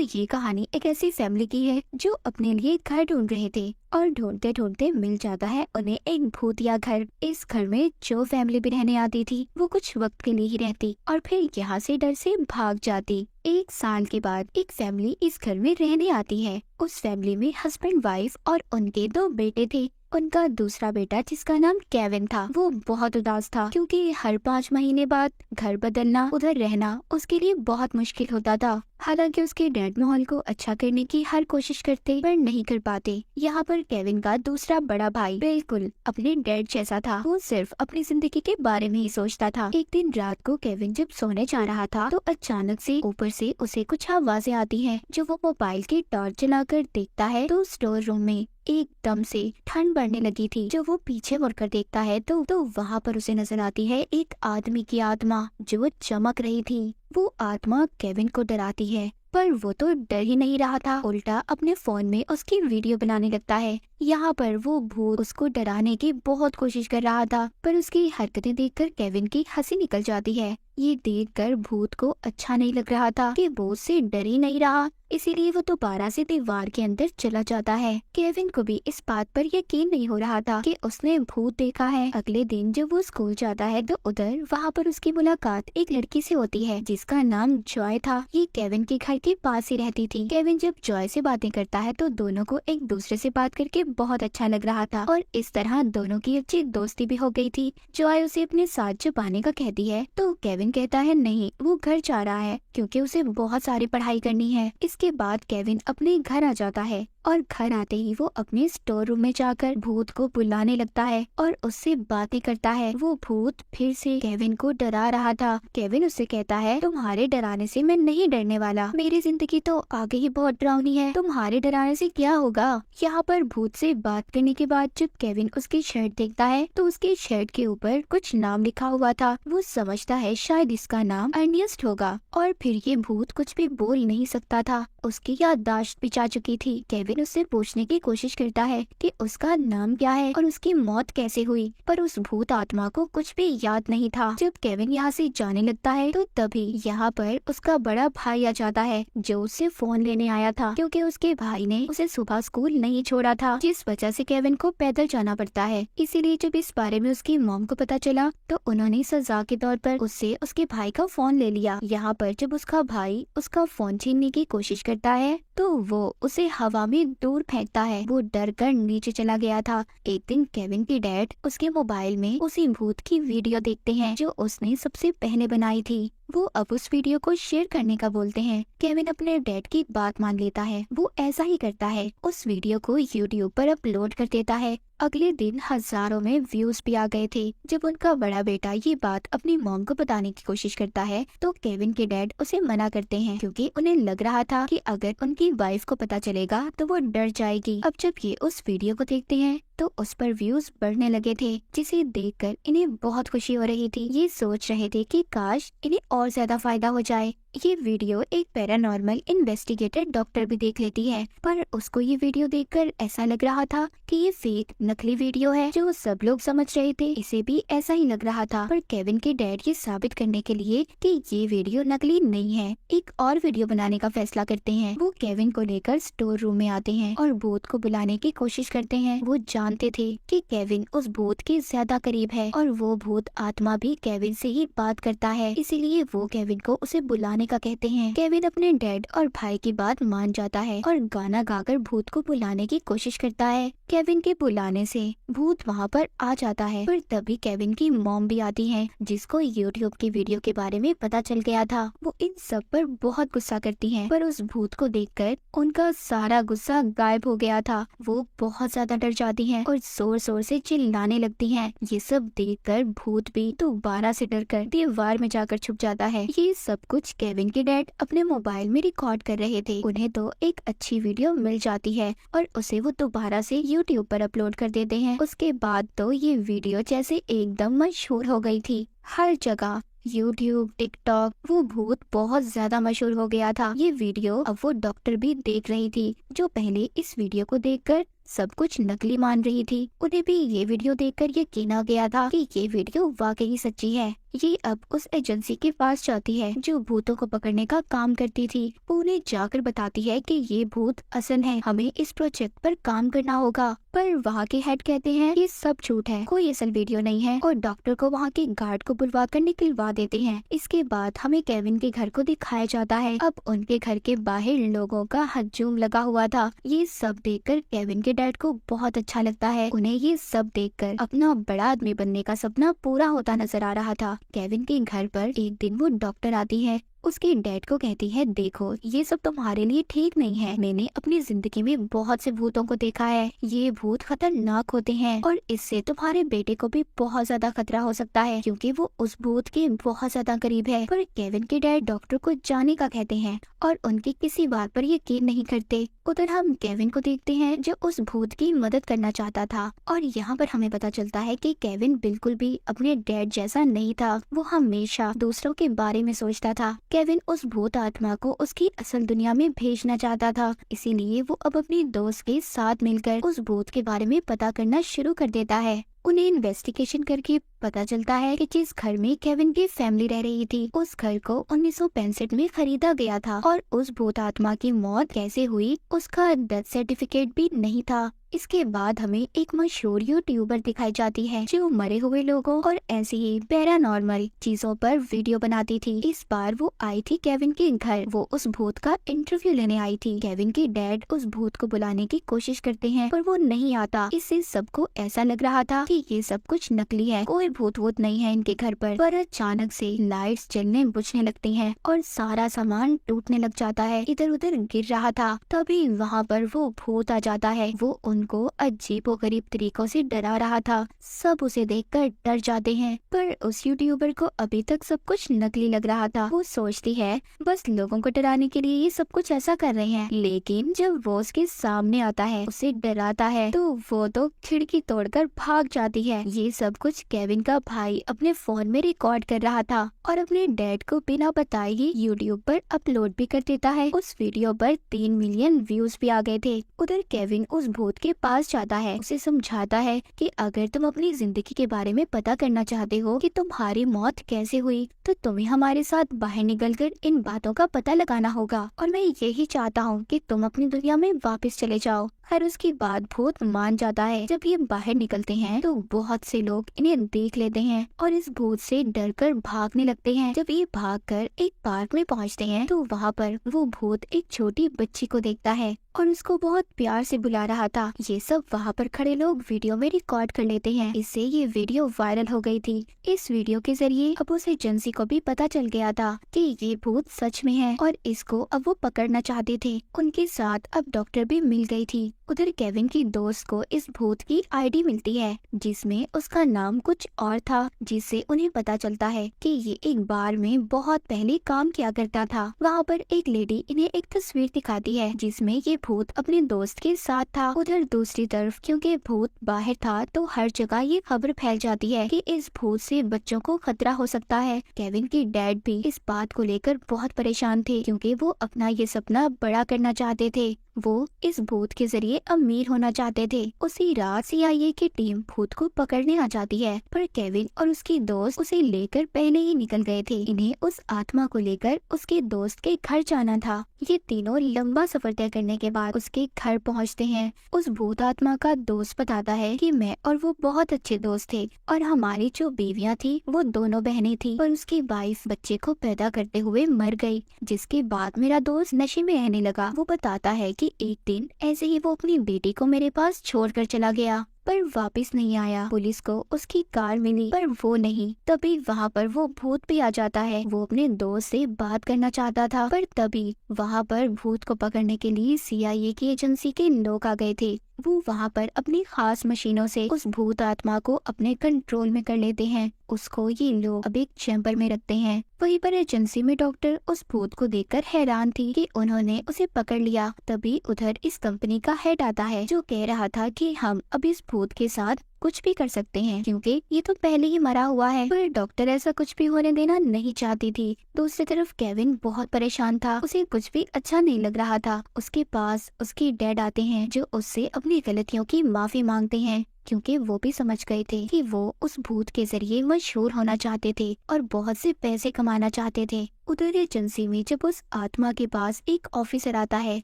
ये कहानी एक ऐसी फैमिली की है जो अपने लिए घर ढूंढ रहे थे और ढूंढते ढूंढते मिल जाता है उन्हें एक भूतिया घर। इस घर में जो फैमिली भी रहने आती थी वो कुछ वक्त के लिए ही रहती और फिर यहाँ से डर से भाग जाती। 1 साल के बाद एक फैमिली इस घर में रहने आती है। उस फैमिली में हस्बैंड वाइफ और उनके 2 बेटे थे। उनका दूसरा बेटा जिसका नाम केविन था वो बहुत उदास था क्योंकि हर 5 महीने बाद घर बदलना, उधर रहना उसके लिए बहुत मुश्किल होता था। हालांकि उसके डैड माहौल को अच्छा करने की हर कोशिश करते पर नहीं कर पाते। यहाँ पर केविन का दूसरा बड़ा भाई बिल्कुल अपने डैड जैसा था। वो सिर्फ अपनी जिंदगी के बारे में ही सोचता था। एक दिन रात को केविन जब सोने जा रहा था तो अचानक से ऊपर से उसे कुछ आवाजें आती है। जो वो मोबाइल की टॉर्च जलाकर देखता है तो स्टोर रूम में एकदम से ठंड बढ़ने लगी थी। जो वो पीछे मुड़कर देखता है तो वहाँ पर उसे नजर आती है एक आदमी की आत्मा जो चमक रही थी। वो आत्मा केविन को डराती है पर वो तो डर ही नहीं रहा था, उल्टा अपने फोन में उसकी वीडियो बनाने लगता है। यहाँ पर वो भूत उसको डराने की बहुत कोशिश कर रहा था पर उसकी हरकतें देखकर केविन की हंसी निकल जाती है। ये देखकर भूत को अच्छा नहीं लग रहा था कि वो उससे डर ही नहीं रहा, इसीलिए वो दोबारा से दीवार के अंदर चला जाता है। केविन को भी इस बात पर यकीन नहीं हो रहा था कि उसने भूत देखा है। अगले दिन जब वो स्कूल जाता है तो उधर वहाँ पर उसकी मुलाकात एक लड़की से होती है जिसका नाम जॉय था। ये केविन के घर के पास ही रहती थी। केविन जब जॉय से बातें करता है तो दोनों को एक दूसरे से बात करके बहुत अच्छा लग रहा था और इस तरह दोनों की अच्छी दोस्ती भी हो गई थी। जॉय उसे अपने साथ छुपाने का कहती है तो केविन कहता है नहीं, वो घर जा रहा है क्योंकि उसे बहुत सारी पढ़ाई करनी है। इसके बाद केविन अपने घर आ जाता है और घर आते ही वो अपने स्टोर रूम में जाकर भूत को बुलाने लगता है और उससे बातें करता है। वो भूत फिर से केविन को डरा रहा था। केविन उससे कहता है तुम्हारे डराने से मैं नहीं डरने वाला, मेरी जिंदगी तो आगे ही बहुत डरावनी है, तुम्हारे डराने से क्या होगा। यहाँ पर भूत से बात करने के बाद जब केविन उसकी शर्ट देखता है तो उसकी शर्ट के ऊपर कुछ नाम लिखा हुआ था। वो समझता है शायद इसका नाम अर्नियस्ट होगा और फिर ये भूत कुछ भी बोल नहीं सकता था। उसकी याददाश्त भी जा चुकी थी। केविन उससे पूछने की कोशिश करता है कि उसका नाम क्या है और उसकी मौत कैसे हुई, पर उस भूत आत्मा को कुछ भी याद नहीं था। जब केविन यहाँ से जाने लगता है तो तभी यहाँ पर उसका बड़ा भाई आ जाता है जो उससे फोन लेने आया था क्योंकि उसके भाई ने उसे सुबह स्कूल नहीं छोड़ा था जिस वजह से केविन को पैदल जाना पड़ता है। इसीलिए जब इस बारे में उसकी मॉम को पता चला तो उन्होंने सजा के तौर पर उससे उसके भाई का फोन ले लिया। यहाँ पर जब उसका भाई उसका फोन छीनने की कोशिश करता है तो वो उसे हवा में दूर फेंकता है। वो डर कर नीचे चला गया था। एक दिन केविन की डैड उसके मोबाइल में उसी भूत की वीडियो देखते हैं जो उसने सबसे पहले बनाई थी। वो अब उस वीडियो को शेयर करने का बोलते हैं। केविन अपने डैड की बात मान लेता है। वो ऐसा ही करता है, उस वीडियो को यूट्यूब पर अपलोड कर देता है। अगले दिन हजारों में व्यूज भी आ गए थे। जब उनका बड़ा बेटा ये बात अपनी मॉम को बताने की कोशिश करता है तो केविन के डैड उसे मना करते हैं क्योंकि उन्हें लग रहा था कि अगर उनकी वाइफ को पता चलेगा तो वो डर जाएगी। अब जब ये उस वीडियो को देखते हैं तो उस पर व्यूज बढ़ने लगे थे जिसे देखकर इन्हें बहुत खुशी हो रही थी। ये सोच रहे थे कि काश इन्हें और ज्यादा फायदा हो जाए। ये वीडियो एक पैरानॉर्मल इन्वेस्टिगेटर डॉक्टर भी देख लेती है पर उसको ये वीडियो देखकर ऐसा लग रहा था कि ये फेक नकली वीडियो है। जो सब लोग समझ रहे थे इसे भी ऐसा ही लग रहा था पर केविन के डैड ये साबित करने के लिए कि ये वीडियो नकली नहीं है एक और वीडियो बनाने का फैसला करते हैं। वो केविन को लेकर स्टोर रूम में आते हैं और भूत को बुलाने की कोशिश करते हैं। वो जानते थे कि केविन उस भूत के ज्यादा करीब है और वो भूत आत्मा भी केविन से ही बात करता है, इसीलिए वो केविन को उसे बुलाने का कहते हैं। केविन अपने डैड और भाई की बात मान जाता है और गाना गाकर भूत को बुलाने की कोशिश करता है। केविन के बुलाने से भूत वहाँ पर आ जाता है पर तभी केविन की मॉम भी आती है जिसको यूट्यूब की वीडियो के बारे में पता चल गया था। वो इन सब पर बहुत गुस्सा करती है पर उस भूत को देखकर उनका सारा गुस्सा गायब हो गया था। वो बहुत ज्यादा डर जाती हैं और जोर जोर से चिल्लाने लगती हैं। ये सब देखकर भूत भी दोबारा से डरकर दीवार में जाकर छुप जाता है। ये सब कुछ केविन के डैड अपने मोबाइल में रिकॉर्ड कर रहे थे। उन्हें तो एक अच्छी वीडियो मिल जाती है और उसे वो दोबारा से यूट्यूब पर अपलोड कर देते हैं। उसके बाद तो ये वीडियो जैसे एकदम मशहूर हो गई थी। हर जगह यूट्यूब, टिकटॉक, वो भूत बहुत ज्यादा मशहूर हो गया था। ये वीडियो अब वो डॉक्टर भी देख रही थी जो पहले इस वीडियो को देखकर सब कुछ नकली मान रही थी। उन्हें भी ये वीडियो देखकर यकीन आ गया था कि ये वीडियो वाकई सच्ची है। ये अब उस एजेंसी के पास जाती है जो भूतों को पकड़ने का काम करती थी। वो उन्हें जाकर बताती है कि ये भूत असल है, हमें इस प्रोजेक्ट पर काम करना होगा। पर वहाँ के हेड कहते हैं ये सब झूठ है, कोई असल वीडियो नहीं है, और डॉक्टर को वहाँ के गार्ड को बुलवा कर निकलवा देते हैं। इसके बाद हमें केविन के घर को दिखाया जाता है। अब उनके घर के बाहर लोगों का हजूम लगा हुआ था। ये सब देखकर केविन के डैड को बहुत अच्छा लगता है। उन्हें ये सब देखकर अपना बड़ा आदमी बनने का सपना पूरा होता नजर आ रहा था। केविन के घर पर एक दिन वो डॉक्टर आती है। उसके डैड को कहती है, देखो ये सब तुम्हारे लिए ठीक नहीं है। मैंने अपनी जिंदगी में बहुत से भूतों को देखा है। ये भूत खतरनाक होते हैं और इससे तुम्हारे बेटे को भी बहुत ज्यादा खतरा हो सकता है क्योंकि वो उस भूत के बहुत ज्यादा करीब है। पर केविन के डैड डॉक्टर को जाने का कहते हैं और उनकी किसी बात पर यकीन नहीं करते। उधर हम केविन को देखते हैं जो उस भूत की मदद करना चाहता था और यहाँ पर हमें पता चलता है कि केविन बिल्कुल भी अपने डैड जैसा नहीं था। वो हमेशा दूसरों के बारे में सोचता था। केविन उस भूत आत्मा को उसकी असल दुनिया में भेजना चाहता था, इसीलिए वो अब अपनी दोस्त के साथ मिलकर उस भूत के बारे में पता करना शुरू कर देता है। उन्हें इन्वेस्टिगेशन करके पता चलता है कि जिस घर में केविन की फैमिली रह रही थी उस घर को 1965 में खरीदा गया था और उस भूत आत्मा की मौत कैसे हुई उसका डेथ सर्टिफिकेट भी नहीं था। इसके बाद हमें एक मशहूर यूट्यूबर दिखाई जाती है जो मरे हुए लोगों और ऐसी ही पैरानॉर्मल चीजों पर वीडियो बनाती थी। इस बार वो आई थी केविन के घर। वो उस भूत का इंटरव्यू लेने आई थी। केविन के डैड उस भूत को बुलाने की कोशिश करते हैं पर वो नहीं आता। इससे सबको ऐसा लग रहा था कि ये सब कुछ नकली है, कोई भूत वूत नहीं है इनके घर पर अचानक से लाइट्स जलने बुझने लगती हैं और सारा सामान टूटने लग जाता है, इधर उधर गिर रहा था। तभी वहाँ पर वो भूत आ जाता है। वो उनको अजीबोगरीब तरीकों से डरा रहा था। सब उसे देखकर डर जाते हैं पर उस यूट्यूबर को अभी तक सब कुछ नकली लग रहा था। वो सोचती है बस लोगों को डराने के लिए ये सब कुछ ऐसा कर रहे हैं, लेकिन जब वो उसके सामने आता है उसे डराता है तो वो तो खिड़की तोड़कर भाग जाती है। ये सब कुछ केविन का भाई अपने फोन में रिकॉर्ड कर रहा था और अपने डैड को बिना बताए ही यूट्यूब पर अपलोड भी कर देता है। उस वीडियो पर 3 मिलियन व्यूज भी आ गए थे। उधर केविन उस भूत के पास जाता है, उसे समझाता है कि अगर तुम अपनी जिंदगी के बारे में पता करना चाहते हो कि तुम्हारी मौत कैसे हुई तो तुम्हें हमारे साथ बाहर निकलकर इन बातों का पता लगाना होगा और मैं यही चाहता हूँ कि तुम अपनी दुनिया में वापस चले जाओ। खैर उसकी बात भूत मान जाता है। जब ये बाहर निकलते हैं तो बहुत से लोग इन्हें देख लेते हैं और इस भूत से डरकर भागने लगते हैं। जब ये भागकर एक पार्क में पहुंचते हैं तो वहाँ पर वो भूत एक छोटी बच्ची को देखता है और उसको बहुत प्यार से बुला रहा था। ये सब वहाँ पर खड़े लोग वीडियो में रिकॉर्ड कर लेते हैं। इससे ये वीडियो वायरल हो गई थी। इस वीडियो के जरिए अब उस एजेंसी को भी पता चल गया था कि ये भूत सच में है और इसको अब वो पकड़ना चाहते थे। उनके साथ अब डॉक्टर भी मिल गई थी। उधर केविन की दोस्त को इस भूत की आईडी मिलती है जिसमें उसका नाम कुछ और था, जिससे उन्हें पता चलता है कि ये एक बार में बहुत पहले काम किया करता था। वहाँ पर एक लेडी इन्हें एक तस्वीर दिखाती है जिसमें ये भूत अपने दोस्त के साथ था। उधर दूसरी तरफ क्योंकि भूत बाहर था तो हर जगह ये खबर फैल जाती है कि इस भूत से बच्चों को खतरा हो सकता है। केविन के डैड भी इस बात को लेकर बहुत परेशान थे क्योंकि वो अपना ये सपना बड़ा करना चाहते थे। वो इस भूत के जरिए अमीर होना चाहते थे। उसी रात CIA की टीम भूत को पकड़ने आ जाती है पर केविन और उसकी दोस्त उसे लेकर पहले ही निकल गए थे। इन्हें उस आत्मा को लेकर उसके दोस्त के घर जाना था। ये तीनों लंबा सफर तय करने के बाद उसके घर पहुंचते हैं। उस भूत आत्मा का दोस्त बताता है कि मैं और वो बहुत अच्छे दोस्त थे और हमारी जो बीवियां थी वो दोनों बहनें थी और उसकी वाइफ बच्चे को पैदा करते हुए मर गई, जिसके बाद मेरा दोस्त नशे में रहने लगा। वो बताता है कि एक दिन ऐसे ही वो अपनी बेटी को मेरे पास छोड़कर चला गया पर वापस नहीं आया। पुलिस को उसकी कार मिली पर वो नहीं। तभी वहाँ पर वो भूत भी आ जाता है। वो अपने दोस्त से बात करना चाहता था पर तभी वहाँ पर भूत को पकड़ने के लिए CIA की एजेंसी के लोग आ गए थे। वो वहाँ पर अपनी खास मशीनों से उस भूत आत्मा को अपने कंट्रोल में कर लेते हैं। उसको ये लोग अब एक चैम्बर में रखते हैं। वहीं पर एजेंसी में डॉक्टर उस भूत को देखकर हैरान थी कि उन्होंने उसे पकड़ लिया। तभी उधर इस कंपनी का हेड आता है जो कह रहा था कि हम अब इस भूत के साथ कुछ भी कर सकते हैं क्योंकि ये तो पहले ही मरा हुआ है। पर डॉक्टर ऐसा कुछ भी होने देना नहीं चाहती थी। दूसरी तरफ केविन बहुत परेशान था, उसे कुछ भी अच्छा नहीं लग रहा था। उसके पास उसके डैड आते हैं जो उससे अपनी गलतियों की माफी मांगते हैं क्योंकि वो भी समझ गए थे कि वो उस भूत के जरिए मशहूर होना चाहते थे और बहुत से पैसे कमाना चाहते थे। उधर एजेंसी में जब उस आत्मा के पास एक ऑफिसर आता है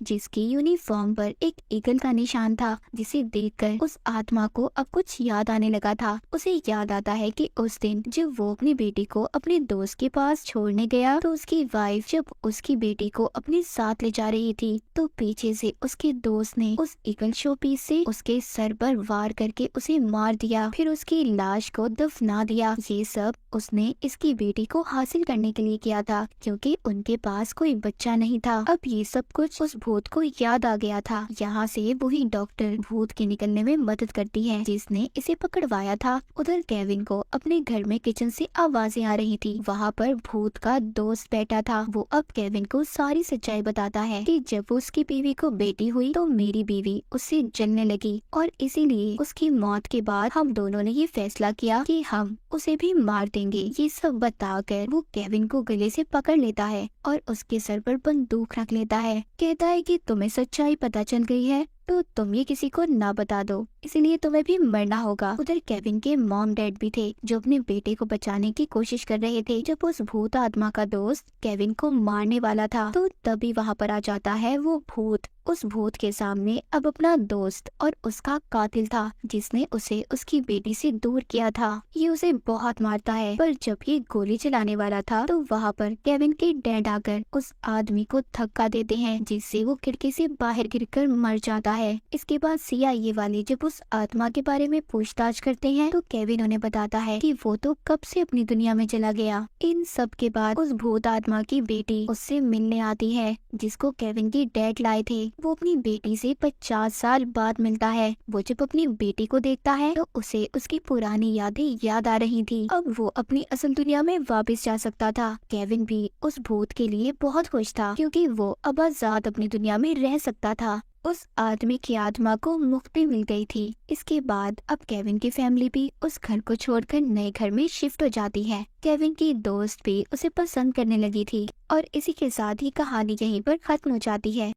जिसकी यूनिफॉर्म पर एक ईगल का निशान था, जिसे देखकर उस आत्मा को अब कुछ याद आने लगा था। उसे याद आता है कि उस दिन जब वो अपनी बेटी को अपने दोस्त के पास छोड़ने गया तो उसकी वाइफ जब उसकी बेटी को अपने साथ ले जा रही थी तो पीछे से उसके दोस्त ने उस ईगल शो पीस से उसके सर पर वार करके उसे मार दिया, फिर उसकी लाश को दफना दिया। ये सब उसने इसकी बेटी को हासिल करने के लिए किया था क्योंकि उनके पास कोई बच्चा नहीं था। अब ये सब कुछ उस भूत को याद आ गया था। यहाँ से वही डॉक्टर भूत के निकलने में मदद करती है जिसने इसे पकड़वाया था। उधर केविन को अपने घर में किचन से आवाजें आ रही थी। वहाँ पर भूत का दोस्त बैठा था। वो अब केविन को सारी सच्चाई बताता है कि जब उसकी बीवी को बेटी हुई तो मेरी बीवी उससे जलने लगी और इसीलिए उसकी मौत के बाद हम दोनों ने ये फैसला किया कि हम उसे भी मार देंगे। ये सब बताकर वो केविन को गले से पकड़ लेता है और उसके सर पर बंदूक रख लेता है। कहता है कि तुम्हें सच्चाई पता चल गई है तो तुम ये किसी को ना बता दो, इसलिए तुम्हें भी मरना होगा। उधर केविन के मॉम डैड भी थे जो अपने बेटे को बचाने की कोशिश कर रहे थे। जब उस भूत आत्मा का दोस्त केविन को मारने वाला था तो तभी वहाँ पर आ जाता है वो भूत। उस भूत के सामने अब अपना दोस्त और उसका कातिल था जिसने उसे उसकी बेटी से दूर किया था। ये उसे बहुत मारता है, पर जब ये गोली चलाने वाला था तो वहाँ पर केविन के डैड आकर उस आदमी को धक्का देते हैं जिससे वो खिड़की से बाहर गिरकर मर जाता है। इसके बाद CIA वाले जब उस आत्मा के बारे में पूछताछ करते हैं तो केविन उन्हें बताता है कि वो तो कब से अपनी दुनिया में चला गया। इन सब के बाद उस भूत आत्मा की बेटी उससे मिलने आती है जिसको केविन के डैड लाए थे। वो अपनी बेटी से 50 साल बाद मिलता है। वो जब अपनी बेटी को देखता है तो उसे उसकी पुरानी यादें याद आ रही थी। अब वो अपनी असल दुनिया में वापस जा सकता था। केविन भी उस भूत के लिए बहुत खुश था क्योंकि वो अब आजाद अपनी दुनिया में रह सकता था। उस आदमी की आत्मा को मुक्ति मिल गई थी। इसके बाद अब केविन की फैमिली भी उस घर को छोड़कर नए घर में शिफ्ट हो जाती है। केविन की दोस्त भी उसे पसंद करने लगी थी और इसी के साथ ही कहानी यहीं पर खत्म हो जाती है।